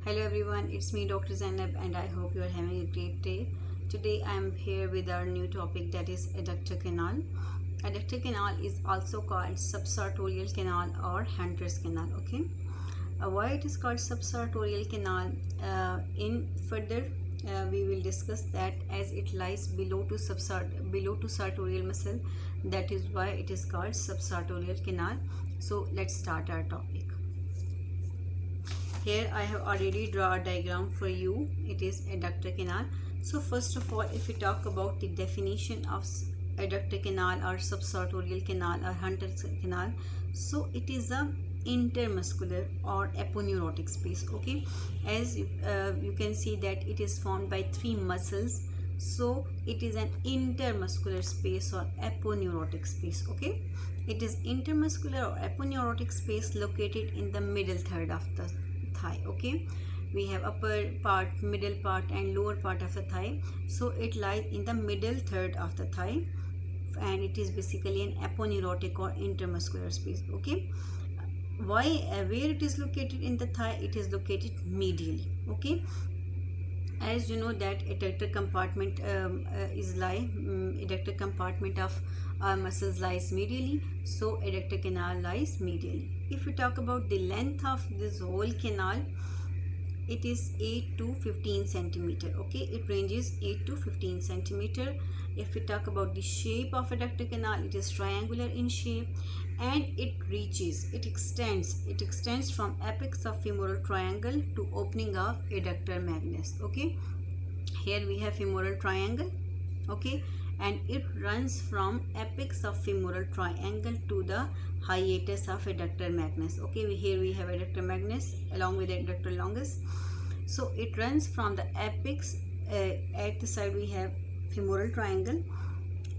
Hello everyone, it's me Dr. Zainab and I hope you are having a great day. Today I am here with our new topic, that is Adductor Canal. Adductor Canal is also called Subsartorial Canal or Hunter's Canal. Okay, why it is called Subsartorial Canal? In further we will discuss that, as it lies below to sartorial muscle, that is why it is called Subsartorial Canal. So let's start our topic. Here I have already drawn a diagram for you. It is adductor canal. So first of all, if we talk about the definition of adductor canal or subsartorial canal or Hunter's canal, so it is a intermuscular or aponeurotic space. Okay, as you can see that it is formed by three muscles, so it is an intermuscular space or aponeurotic space. Okay, it is intermuscular or aponeurotic space located in the middle third of the thigh. Okay, we have upper part, middle part and lower part of the thigh, so it lies in the middle third of the thigh and it is basically an aponeurotic or intermuscular space. Okay, why where it is located in the thigh? It is located medially. Okay, as you know that adductor compartment adductor compartment of our muscles lies medially, so adductor canal lies medially. If we talk about the length of this whole canal, it is 8 to 15 centimeter. Okay, it ranges 8 to 15 centimeter. If we talk about the shape of adductor canal, it is triangular in shape and it extends from apex of femoral triangle to opening of adductor magnus. Okay, here we have femoral triangle. Okay, and it runs from apex of femoral triangle to the hiatus of adductor magnus. Okay, here we have adductor magnus along with adductor longus. So it runs from the apex, at the side we have femoral triangle.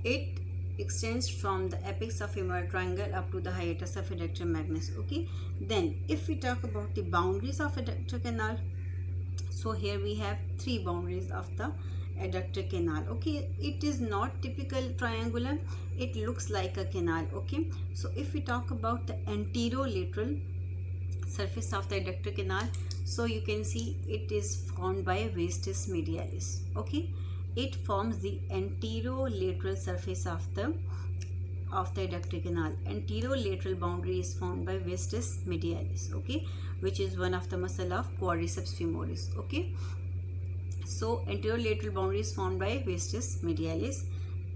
It extends from the apex of femoral triangle up to the hiatus of adductor magnus. Okay, then if we talk about the boundaries of adductor canal, so here we have three boundaries of the adductor canal. Okay, it is not typical triangular, it looks like a canal. Okay, so if we talk about the anterolateral surface of the adductor canal, so you can see it is formed by vastus medialis. Okay, it forms the anterolateral surface of the adductor canal. Anterolateral boundary is formed by vastus medialis. Okay, which is one of the muscle of quadriceps femoris. Okay, so anterolateral boundary is formed by vastus medialis.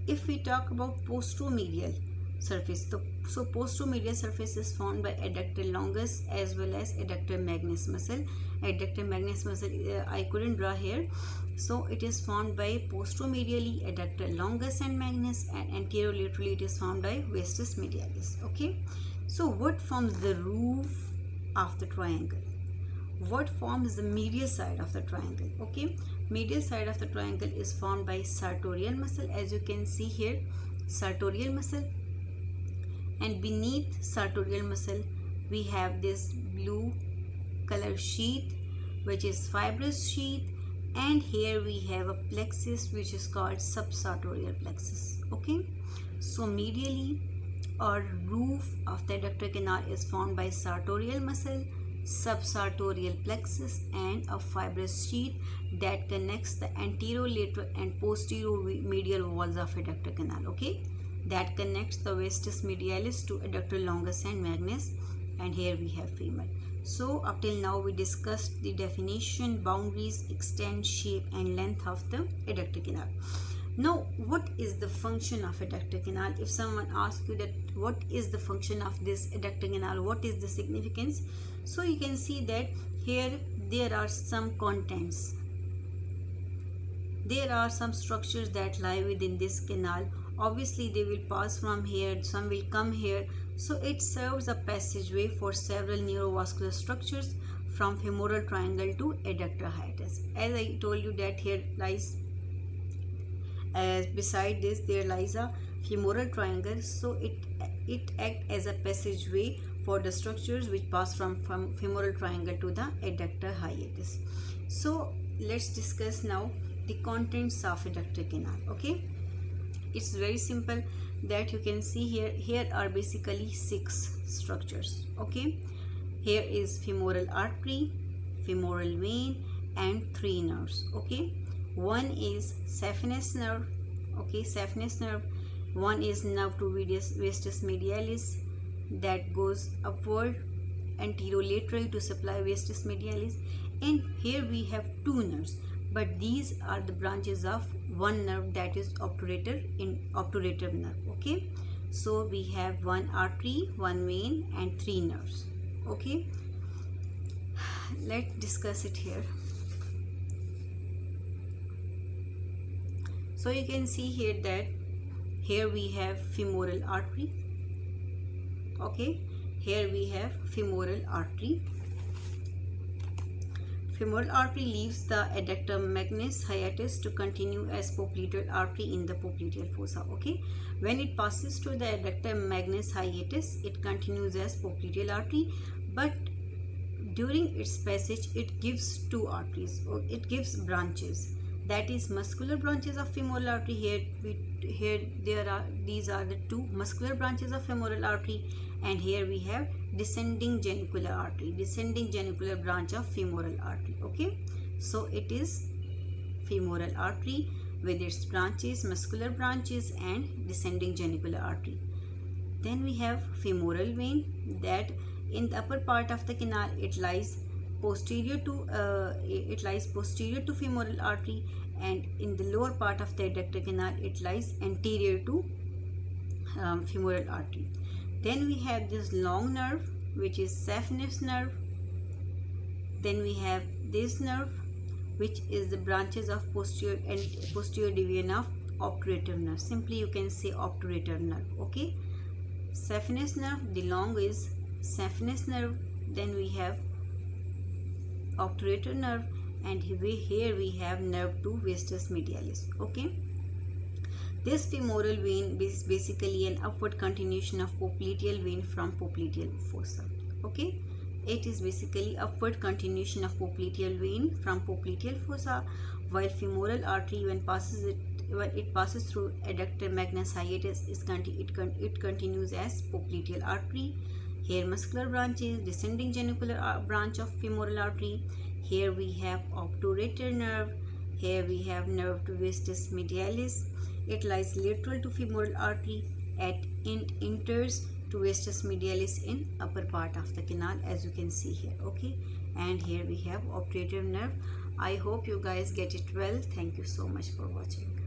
If we talk about posteromedial surface, so posteromedial surface is formed by adductor longus as well as adductor magnus muscle. Adductor magnus muscle I couldn't draw here, so it is formed by posteromedially adductor longus and magnus, and anterolaterally it is formed by vastus medialis. Okay, so what forms the roof of the triangle? What forms the medial side of the triangle? Okay, medial side of the triangle is formed by sartorial muscle, as you can see here, sartorial muscle, and beneath sartorial muscle we have this blue color sheath which is fibrous sheath, and here we have a plexus which is called subsartorial plexus. Okay, so medially or roof of the adductor canal is formed by sartorial muscle, subsartorial plexus and a fibrous sheath that connects the anterolateral and posteromedial walls of adductor canal. Okay, that connects the vastus medialis to adductor longus and magnus, and here we have femur. So up till now we discussed the definition, boundaries, extent, shape and length of the adductor canal. Now what is the function of adductor canal? If someone asks you that what is the function of this adductor canal, what is the significance, so you can see that here there are some contents, there are some structures that lie within this canal. Obviously they will pass from here, some will come here, so it serves a passageway for several neurovascular structures from femoral triangle to adductor hiatus. As I told you that here lies, beside this there lies a femoral triangle, so it acts as a passageway for the structures which pass from femoral triangle to the adductor hiatus. So let's discuss now the contents of adductor canal. Okay, it's very simple, that you can see here are basically 6 structures. Okay, here is femoral artery, femoral vein and 3 nerves. Okay, one is saphenous nerve. Okay, saphenous nerve. One is nerve to vastus medialis that goes upward anterolaterally to supply vastus medialis, and here we have 2 nerves, but these are the branches of one nerve, that is obturator nerve. Okay, so we have one artery, one vein and 3 nerves. Okay, let's discuss it here. So you can see here that here we have femoral artery. Okay, here we have femoral artery. Femoral artery leaves the adductor magnus hiatus to continue as popliteal artery in the popliteal fossa. Okay, when it passes through the adductor magnus hiatus, it continues as popliteal artery, but during its passage it gives 2 arteries, or it gives branches, that is muscular branches of femoral artery. These are the 2 muscular branches of femoral artery, and here we have descending genicular artery, descending genicular branch of femoral artery. Okay, so it is femoral artery with its branches, muscular branches and descending genicular artery. Then we have femoral vein, that in the upper part of the canal it lies posterior to femoral artery, and in the lower part of the adductor canal it lies anterior to femoral artery. Then we have this long nerve, which is saphenous nerve. Then we have this nerve, which is the branches of posterior division of obturator nerve. Simply you can say obturator nerve. Okay, saphenous nerve, the long is saphenous nerve. Then we have obturator nerve, and here we have nerve to vastus medialis. Okay, this femoral vein is basically an upward continuation of popliteal vein from popliteal fossa. Okay, it is basically upward continuation of popliteal vein from popliteal fossa, while femoral artery, when it passes through adductor magnus hiatus, it continues as popliteal artery. Here muscular branches, descending genicular branch of femoral artery. Here we have obturator nerve. Here we have nerve to vastus medialis. It lies lateral to femoral artery and enters to vastus medialis in upper part of the canal, as you can see here. Okay, and here we have obturator nerve. I hope you guys get it well. Thank you so much for watching.